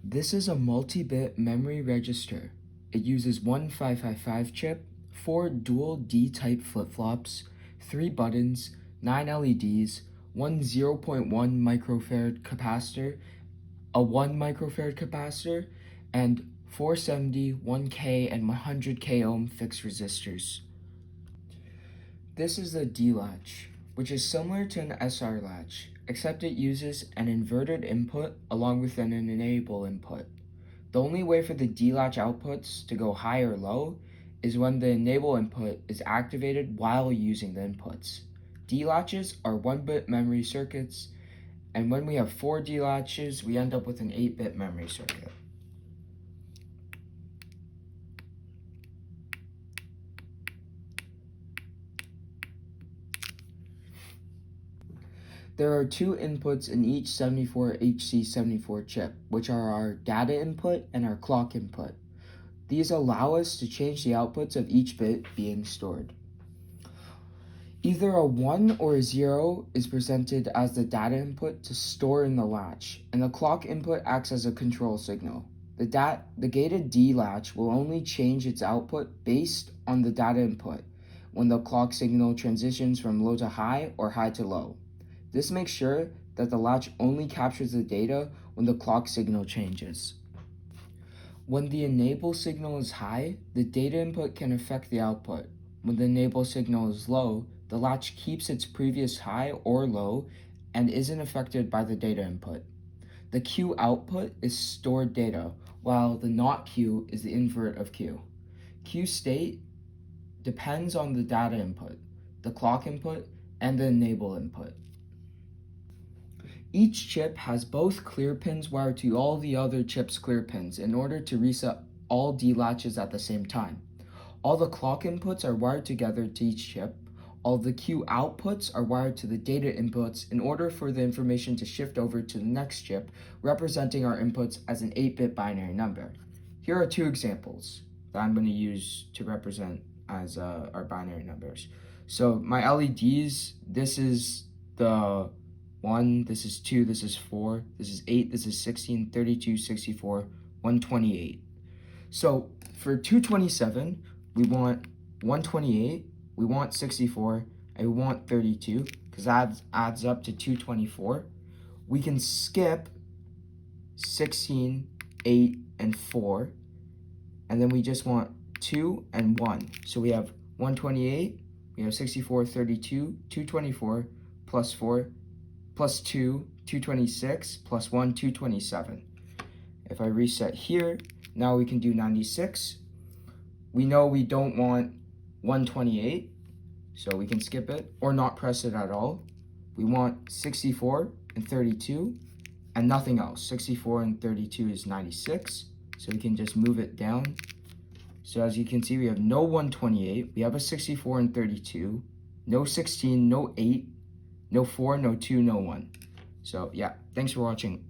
This is a multi-bit memory register. It uses one 555 chip, 4 dual D-type flip-flops, 3 buttons, 9 LEDs, one 0.1 microfarad capacitor, a 1 microfarad capacitor, and 470, 1K, and 100K ohm fixed resistors. This is the D-latch, which is similar to an SR latch, except it uses an inverted input along with an enable input. The only way for the D-latch outputs to go high or low is when the enable input is activated while using the inputs. D-latches are 1-bit memory circuits, and when we have 4 D-latches, we end up with an 8-bit memory circuit. There are 2 inputs in each 74HC74 chip, which are our data input and our clock input. These allow us to change the outputs of each bit being stored. Either a 1 or a 0 is presented as the data input to store in the latch, and the clock input acts as a control signal. The gated D latch will only change its output based on the data input when the clock signal transitions from low to high or high to low. This makes sure that the latch only captures the data when the clock signal changes. When the enable signal is high, the data input can affect the output. When the enable signal is low, the latch keeps its previous high or low and isn't affected by the data input. The Q output is stored data, while the not Q is the invert of Q. Q state depends on the data input, the clock input, and the enable input. Each chip has both clear pins wired to all the other chips' clear pins in order to reset all D latches at the same time. All the clock inputs are wired together to each chip. All the Q outputs are wired to the data inputs in order for the information to shift over to the next chip, representing our inputs as an 8-bit binary number. Here are 2 examples that I'm going to use to represent as our binary numbers. So my LEDs, this is the 1, this is 2, this is 4, this is 8, this is 16, 32, 64, 128. So for 227, we want 128, we want 64, and we want 32, because that adds up to 224. We can skip 16, 8, and 4, and then we just want 2 and 1. So we have 128, we have 64, 32, 224, plus 4, plus 2, 226, plus 1, 227. If I reset here, now we can do 96. We know we don't want 128, so we can skip it or not press it at all. We want 64 and 32 and nothing else. 64 and 32 is 96, so we can just move it down. So as you can see, we have no 128, we have a 64 and 32, no 16, no 8, no 4, no 2, no 1. So yeah, thanks for watching.